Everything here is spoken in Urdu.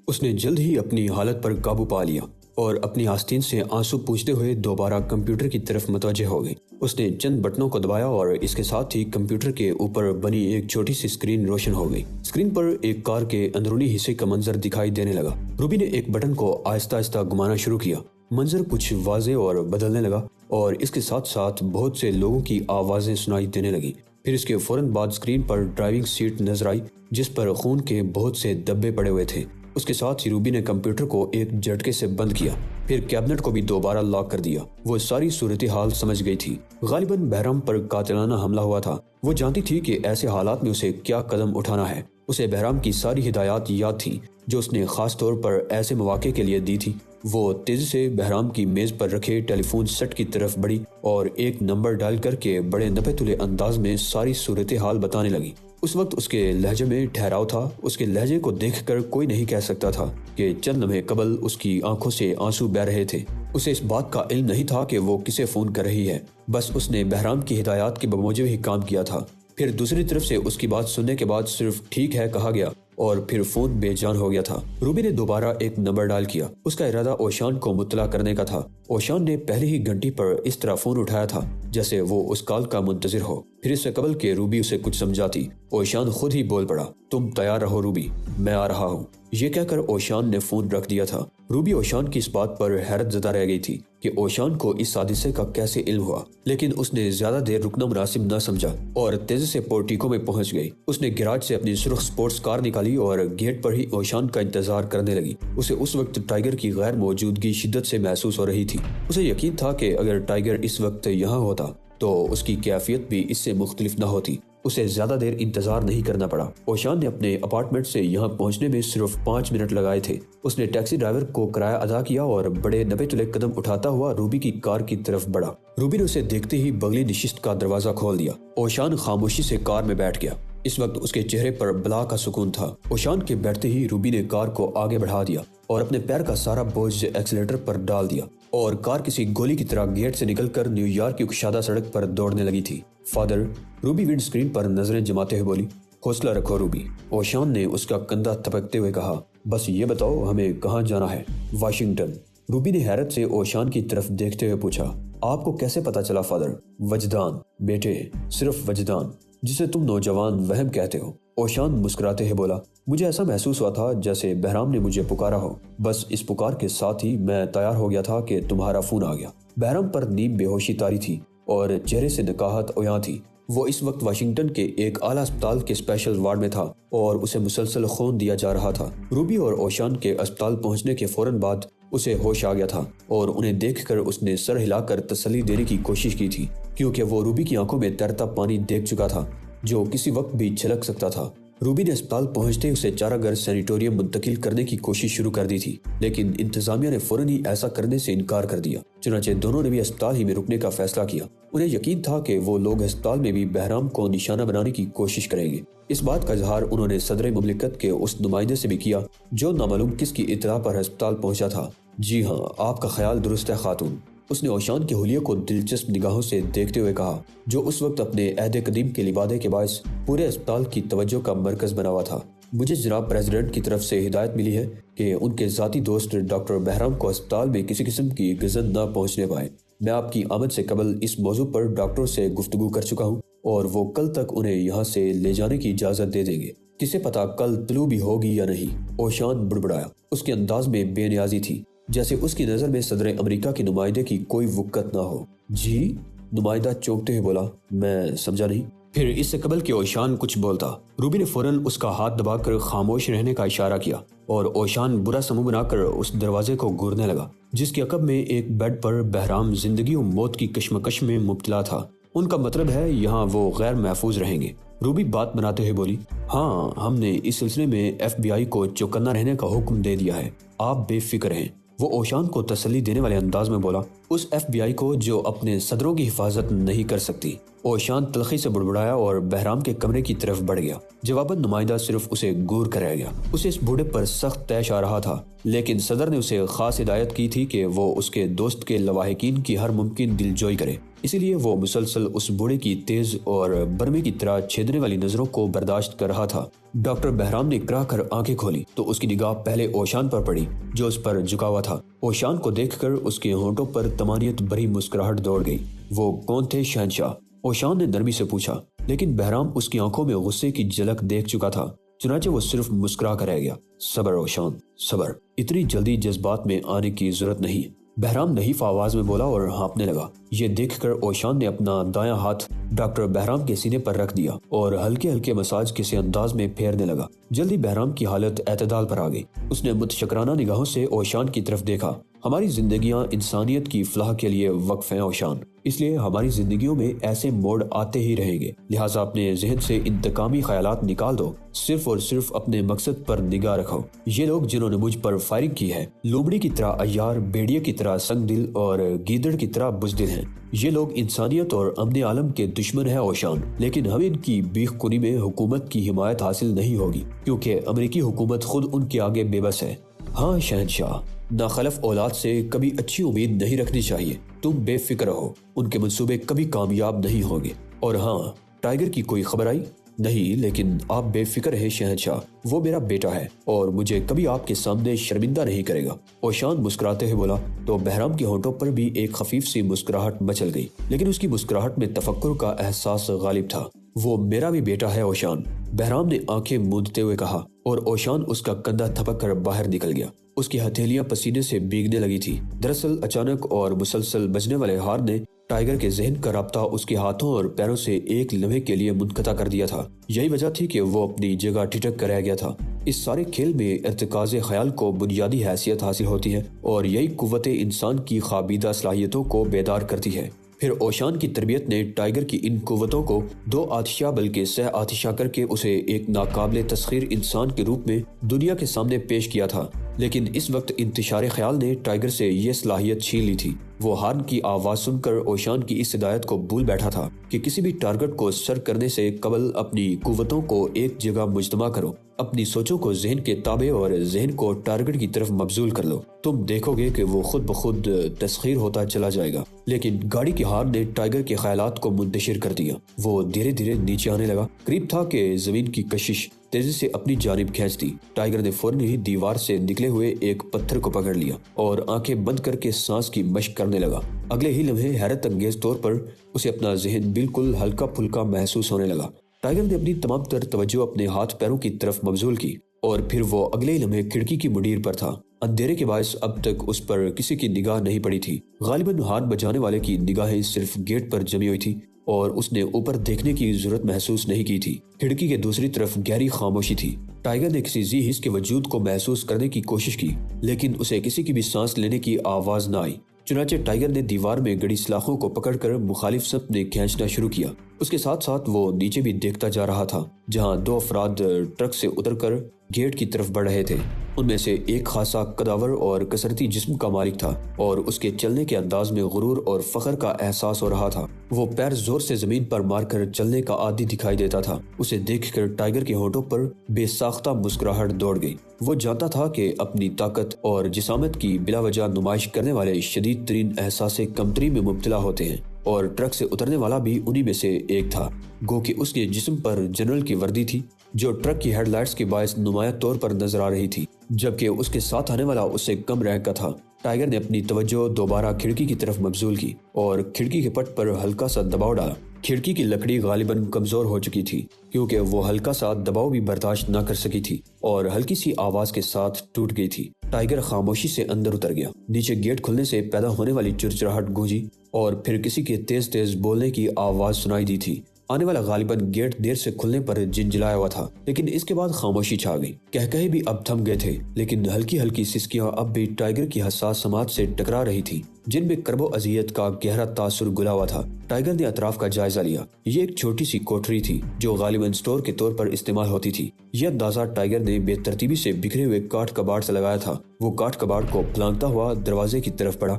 اس نے جلد ہی اپنی حالت پر قابو پا لیا اور اپنی آستین سے آنسو پوچھتے ہوئے دوبارہ کمپیوٹر کی طرف متوجہ ہو گئی۔ اس نے چند بٹنوں کو دبایا اور اس کے ساتھ ہی کمپیوٹر کے اوپر بنی ایک چھوٹی سی اسکرین روشن ہو گئی۔ اسکرین پر ایک کار کے اندرونی حصے کا منظر دکھائی دینے لگا۔ روبی نے ایک بٹن کو آہستہ آہستہ گھمانا شروع کیا۔ منظر کچھ واضح اور بدلنے لگا اور اس کے ساتھ ساتھ بہت سے لوگوں کی آوازیں سنائی دینے لگی۔ پھر اس کے فوراً بعد اسکرین پر ڈرائیونگ سیٹ نظر آئی جس پر خون کے بہت سے دھبے پڑے ہوئے تھے۔ اس کے ساتھ ہی روبی نے کمپیوٹر کو ایک جھٹکے سے بند کیا، پھر کیبنٹ کو بھی دوبارہ لاک کر دیا۔ وہ ساری صورتحال سمجھ گئی تھی۔ غالباً بہرام پر قاتلانہ حملہ ہوا تھا۔ وہ جانتی تھی کہ ایسے حالات میں اسے کیا قدم اٹھانا ہے۔ اسے بہرام کی ساری ہدایات یاد تھیں جو اس نے خاص طور پر ایسے مواقع کے لیے دی تھی۔ وہ تیزی سے بہرام کی میز پر رکھے ٹیلی فون سیٹ کی طرف بڑھی اور ایک نمبر ڈائل کر کے بڑے نپے تلے انداز میں ساری صورتحال بتانے لگی۔ اس وقت اس کے لہجے میں ٹھہراؤ تھا۔ اس کے لہجے کو دیکھ کر کوئی نہیں کہہ سکتا تھا کہ چند لمحے قبل اس کی آنکھوں سے آنسو بہہ رہے تھے۔ اسے اس بات کا علم نہیں تھا کہ وہ کسے فون کر رہی ہے، بس اس نے بہرام کی ہدایات کے بموجب ہی کام کیا تھا۔ پھر دوسری طرف سے اس کی بات سننے کے بعد صرف ٹھیک ہے کہا گیا اور پھر فون بے جان ہو گیا تھا۔ روبی نے دوبارہ ایک نمبر ڈائل کیا۔ اس کا ارادہ اوشان کو مطلع کرنے کا تھا۔ اوشان نے پہلی ہی گھنٹی پر اس طرح فون اٹھایا تھا جیسے وہ اس کال کا منتظر ہو۔ پھر اس سے قبل کہ روبی اسے کچھ سمجھاتی، اوشان خود ہی بول پڑا، تم تیار رہو روبی، میں آ رہا ہوں۔ یہ کہہ کر اوشان نے فون رکھ دیا تھا۔ روبی اوشان کی اس بات پر حیرت زدہ رہ گئی تھی کہ اوشان کو اس حادثے کا کیسے علم ہوا، لیکن اس نے زیادہ دیر رکنا مناسب نہ سمجھا اور تیزی سے پورٹیکو میں پہنچ گئی۔ اس نے گراج سے اپنی سرخ سپورٹس کار نکالی اور گیٹ پر ہی اوشان کا انتظار کرنے لگی۔ اسے اس وقت ٹائیگر کی غیر موجودگی شدت سے محسوس ہو رہی تھی۔ اسے یقین تھا کہ اگر ٹائیگر اس وقت یہاں ہوتا تو اس کی کیفیت بھی اس سے مختلف نہ ہوتی۔ اسے زیادہ دیر انتظار نہیں کرنا پڑا۔ اوشان نے اپنے اپارٹمنٹ سے یہاں پہنچنے میں صرف 5 منٹ لگائے تھے۔ اس نے ٹیکسی ڈرائیور کو کرایہ ادا کیا اور بڑے نپے تلے قدم اٹھاتا ہوا روبی کی کار کی طرف بڑھا۔ روبی نے اسے دیکھتے ہی بغلی نشست کا دروازہ کھول دیا۔ اوشان خاموشی سے کار میں بیٹھ گیا۔ اس وقت اس کے چہرے پر بلا کا سکون تھا۔ اوشان کے بیٹھتے ہی روبی نے کار کو آگے بڑھا دیا اور اپنے پیر کا سارا بوجھ ایکسیلیٹر پر ڈال دیا اور کار کسی گولی کی طرح گیٹ سے نکل کر نیو یارک کی کشادہ سڑک پر دوڑنے لگی تھی۔ فادر، روبی ونڈ سکرین پر نظریں جماتے ہوئے بولی۔ حوصلہ رکھو روبی، اوشان نے اس کا کندھا تھپکتے ہوئے کہا۔ بس یہ بتاؤ ہمیں کہاں جانا ہے؟ واشنگٹن۔ روبی نے حیرت سے اوشان کی طرف دیکھتے ہوئے پوچھا۔ آپ کو کیسے پتا چلا فادر؟ وجدان بیٹے، صرف وجدان، جسے تم نوجوان وہم کہتے ہو۔ اوشان مسکراتے ہوئے بولا، مجھے ایسا محسوس ہوا تھا جیسے بہرام نے مجھے پکارا ہو۔ بس اس پکار کے ساتھ ہی میں تیار ہو گیا تھا کہ تمہارا فون آ گیا۔ بہرام پر نیم بے ہوشی طاری تھی اور چہرے سے نکاہت عیاں تھی۔ وہ اس وقت واشنگٹن کے ایک اعلیٰ اسپتال کے اسپیشل وارڈ میں تھا اور اسے مسلسل خون دیا جا رہا تھا۔ روبی اور اوشان کے اسپتال پہنچنے کے فوراً بعد اسے ہوش آ گیا تھا اور انہیں دیکھ کر اس نے سر ہلا کر تسلی دینے کی کوشش کی تھی، کیونکہ وہ روبی کی آنکھوں میں تیرتا پانی دیکھ چکا تھا جو کسی وقت بھی چھلک سکتا تھا۔ روبی نے اسپتال پہنچتے اسے چارہ گر سینیٹوریم منتقل کرنے کی کوشش شروع کر دی تھی، لیکن انتظامیہ نے فوراً ہی ایسا کرنے سے انکار کر دیا۔ چنانچہ دونوں نے بھی اسپتال ہی میں رکنے کا فیصلہ کیا۔ انہیں یقین تھا کہ وہ لوگ اسپتال میں بھی بہرام کو نشانہ بنانے کی کوشش کریں گے۔ اس بات کا اظہار انہوں نے صدر مملکت کے اس نمائندے سے بھی کیا جو نامعلوم کس کی اطلاع پر اسپتال پہنچا تھا۔ جی ہاں، آپ کا خیال درست ہے خاتون، اس نے اوشان کے حلیے کو دلچسپ نگاہوں سے دیکھتے ہوئے کہا، جو اس وقت اپنے عہد قدیم کے لبادے کے باعث پورے اسپتال کی توجہ کا مرکز بنا ہوا تھا۔ مجھے جناب پریزیڈنٹ کی طرف سے ہدایت ملی ہے کہ ان کے ذاتی دوست ڈاکٹر بہرام کو اسپتال میں کسی قسم کی غزن نہ پہنچنے پائے۔ میں آپ کی آمد سے قبل اس موضوع پر ڈاکٹر سے گفتگو کر چکا ہوں اور وہ کل تک انہیں یہاں سے لے جانے کی اجازت دے دیں گے۔ کسے پتا کل طلوع بھی ہوگی یا نہیں، اوشان بڑبڑایا۔ اس کے انداز میں بے نیازی تھی، جیسے اس کی نظر میں صدر امریکہ کے نمائندے کی کوئی وقت نہ ہو۔ جی؟ نمائندہ چونکتے ہوئے بولا، میں سمجھا نہیں۔ پھر اس سے قبل کہ اوشان کچھ بولتا، روبی نے فوراً اس کا ہاتھ دبا کر خاموش رہنے کا اشارہ کیا اور اوشان برا سا منہ بنا کر اس دروازے کو گھورنے لگا جس کے عقب میں ایک بیڈ پر بہرام زندگی و موت کی کشمکش میں مبتلا تھا۔ ان کا مطلب ہے یہاں وہ غیر محفوظ رہیں گے۔ روبی بات بناتے ہوئے بولی، ہاں، ہم نے اس سلسلے میں FBI کو چوکنا رہنے کا حکم دے دیا ہے، آپ بے فکر ہیں۔ وہ اوشان کو تسلی دینے والے انداز میں بولا، اس FBI کو جو اپنے صدروں کی حفاظت نہیں کر سکتی۔ اوشان تلخی سے بڑبڑایا اور بہرام کے کمرے کی طرف بڑھ گیا۔ جواباً نمائندہ صرف اسے گور کر رہ گیا۔ اسے اس بوڑھے پر سخت طیش آ رہا تھا، لیکن صدر نے اسے خاص ہدایت کی تھی کہ وہ اس کے دوست کے لواحقین کی ہر ممکن دلجوئی کرے، اسی لیے وہ مسلسل اس بوڑھے کی تیز اور برمے کی طرح چھیدنے والی نظروں کو برداشت کر رہا تھا۔ ڈاکٹر بہرام نے اکڑا کر آنکھیں کھولی تو اس کی نگاہ پہلے اوشان پر پڑی جو اس پر جھکا ہوا تھا۔ اوشان کو دیکھ کر اس کے ہونٹوں پر طمانیت بھری مسکراہٹ دوڑ گئی۔ وہ کون تھے شہنشاہ؟ اوشان نے نرمی سے پوچھا، لیکن بہرام اس کی آنکھوں میں غصے کی جھلک دیکھ چکا تھا، چنانچہ وہ صرف مسکرا کر رہ گیا۔ صبر اوشان، صبر، اتنی جلدی جذبات میں آنے کی ضرورت نہیں، بہرام نحیف آواز میں بولا اور ہانپنے لگا۔ یہ دیکھ کر اوشان نے اپنا دایاں ہاتھ ڈاکٹر بہرام کے سینے پر رکھ دیا اور ہلکے ہلکے مساج کسی انداز میں پھیرنے لگا۔ جلدی بہرام کی حالت اعتدال پر آ گئی۔ اس نے متشکرانہ نگاہوں سے اوشان کی طرف دیکھا۔ ہماری زندگیاں انسانیت کی فلاح کے لیے وقف ہیں اوشان، اس لیے ہماری زندگیوں میں ایسے موڑ آتے ہی رہیں گے، لہٰذا اپنے ذہن سے انتقامی خیالات نکال دو، صرف اور صرف اپنے مقصد پر نگاہ رکھو۔ یہ لوگ جنہوں نے مجھ پر فائرنگ کی ہے، لومڑی کی طرح عیار، بھیڑیے کی طرح سنگ دل اور گیدڑ کی طرح بزدل ہیں۔ یہ لوگ انسانیت اور امن عالم کے دشمن ہیں اوشان، لیکن ہمیں ان کی بیخ کنی میں حکومت کی حمایت حاصل نہیں ہوگی، کیونکہ امریکی حکومت خود ان کے آگے بے بس ہے۔ ہاں شہنشاہ، ناخلف اولاد سے کبھی اچھی امید نہیں رکھنی چاہیے، تم بے فکر رہو، ان کے منصوبے کبھی کامیاب نہیں ہوں گے۔ اور ہاں، ٹائیگر کی کوئی خبر آئی؟ نہیں، لیکن آپ بے فکر ہیں شہنشاہ، وہ میرا بیٹا ہے اور مجھے کبھی آپ کے سامنے شرمندہ نہیں کرے گا۔ اوشان مسکراتے ہوئے بولا تو بہرام کے ہونٹوں پر بھی ایک خفیف سی مسکراہٹ مچل گئی، لیکن اس کی مسکراہٹ میں تفکر کا احساس غالب تھا۔ وہ میرا بھی بیٹا ہے اوشان، بہرام نے آنکھیں موندتے ہوئے کہا، اور اوشان اس کا کندھا تھپک کر باہر نکل گیا۔ اس کی ہتھیلیاں پسینے سے بھیگنے لگی تھی۔ دراصل اچانک اور مسلسل بجنے والے ہارن نے ٹائیگر کے ذہن کا رابطہ اس کے ہاتھوں اور پیروں سے ایک لمحے کے لیے منقطع کر دیا تھا۔ یہی وجہ تھی کہ وہ اپنی جگہ ٹھٹک کر رہ گیا تھا۔ اس سارے کھیل میں ارتکاز خیال کو بنیادی حیثیت حاصل ہوتی ہے اور یہی قوت انسان کی خوابیدہ صلاحیتوں کو بیدار کرتی ہے۔ پھر اوشان کی تربیت نے ٹائیگر کی ان قوتوں کو دو آتشہ بلکہ سہ آتشہ کر کے اسے ایک ناقابل تسخیر انسان کے روپ میں دنیا کے سامنے پیش کیا تھا، لیکن اس وقت انتشار خیال نے ٹائیگر سے یہ صلاحیت چھین لی تھی۔ وہ ہارن کی آواز سن کر اوشان کی اس ہدایت کو بھول بیٹھا تھا کہ کسی بھی ٹارگٹ کو سر کرنے سے قبل اپنی قوتوں کو ایک جگہ مجتمع کرو، اپنی سوچوں کو ذہن کے تابع اور ذہن کو ٹارگٹ کی طرف مبذول کر لو، تم دیکھو گے کہ وہ خود بخود تسخیر ہوتا چلا جائے گا۔ لیکن گاڑی کی ہارن نے ٹائیگر کے خیالات کو منتشر کر دیا۔ وہ دھیرے دھیرے نیچے آنے لگا، قریب تھا کہ زمین کی کشش تیزی سے اپنی جانب کھینچ دی۔ ٹائیگر نے فوراً ہی دیوار سے نکلے ہوئے ایک پتھر کو پکڑ لیا اور آنکھیں بند کر کے سانس کی مشق کرنے لگا۔ اگلے ہی لمحے حیرت انگیز طور پر اسے اپنا ذہن بالکل ہلکا پھلکا محسوس ہونے لگا۔ ٹائیگر نے اپنی تمام تر توجہ اپنے ہاتھ پیروں کی طرف مبذول کی اور پھر وہ اگلے ہی لمحے کھڑکی کی منڈیر پر تھا۔ اندھیرے کے باعث اب تک اس پر کسی کی نگاہ نہیں پڑی تھی۔ غالباً ہارن بجانے والے کی نگاہیں صرف گیٹ پر جمی ہوئی تھی اور اس نے اوپر دیکھنے کی ضرورت محسوس نہیں کی تھی۔ کھڑکی کے دوسری طرف گہری خاموشی تھی۔ ٹائیگر نے کسی ذی حس کے وجود کو محسوس کرنے کی کوشش کی، لیکن اسے کسی کی بھی سانس لینے کی آواز نہ آئی۔ چنانچہ ٹائیگر نے دیوار میں گڑی سلاخوں کو پکڑ کر مخالف سمت میں کھینچنا شروع کیا۔ اس کے ساتھ ساتھ وہ نیچے بھی دیکھتا جا رہا تھا، جہاں دو افراد ٹرک سے اتر کر گیٹ کی طرف بڑھ رہے تھے۔ ان میں سے ایک خاصا قداور اور کثرتی جسم کا مالک تھا اور اس کے چلنے کے انداز میں غرور اور فخر کا احساس ہو رہا تھا۔ وہ پیر زور سے زمین پر مار کر چلنے کا عادی دکھائی دیتا تھا۔ اسے دیکھ کر ٹائیگر کے ہونٹوں پر بے ساختہ مسکراہٹ دوڑ گئی۔ وہ جانتا تھا کہ اپنی طاقت اور جسامت کی بلا وجہ نمائش کرنے والے شدید ترین احساس کمتری میں مبتلا ہوتے ہیں، اور ٹرک سے اترنے والا بھی انہی میں سے ایک تھا۔ گو کہ اس کے جسم پر جنرل کی وردی تھی جو ٹرک کی ہیڈ لائٹس کے باعث نمایاں طور پر نظر آ رہی تھی، جبکہ اس کے ساتھ آنے والا اس سے کم رینک کا تھا۔ ٹائیگر نے اپنی توجہ دوبارہ کھڑکی کی طرف مبذول کی اور کھڑکی کے پٹ پر ہلکا سا دباؤ ڈالا۔ کھڑکی کی لکڑی غالباً کمزور ہو چکی تھی، کیونکہ وہ ہلکا سا دباؤ بھی برداشت نہ کر سکی تھی اور ہلکی سی آواز کے ساتھ ٹوٹ گئی تھی۔ ٹائیگر خاموشی سے اندر اتر گیا۔ نیچے گیٹ کھلنے سے پیدا ہونے والی چرچراہٹ گونجی اور پھر کسی کے تیز تیز بولنے کی آواز سنائی دی تھی۔ آنے والا غالباً گیٹ دیر سے کھلنے پر جنجلایا ہوا تھا، لیکن اس کے بعد خاموشی چھا گئی۔ کہکہے بھی اب تھم گئے تھے، لیکن ہلکی ہلکی سسکیاں اب بھی ٹائیگر کی حساس سماعت سے ٹکرا رہی تھی، جن میں کرب و اذیت کا گہرا تاثر گلا ہوا تھا۔ ٹائیگر نے اطراف کا جائزہ لیا۔ یہ ایک چھوٹی سی کوٹری تھی جو غالباً سٹور کے طور پر استعمال ہوتی تھی۔ یہ اندازہ ٹائیگر نے بے ترتیبی سے بکھرے ہوئے کاٹ کباڑ سے لگایا تھا۔ وہ کاٹ کباڑ کو پھلانگتا ہوا دروازے کی طرف بڑھا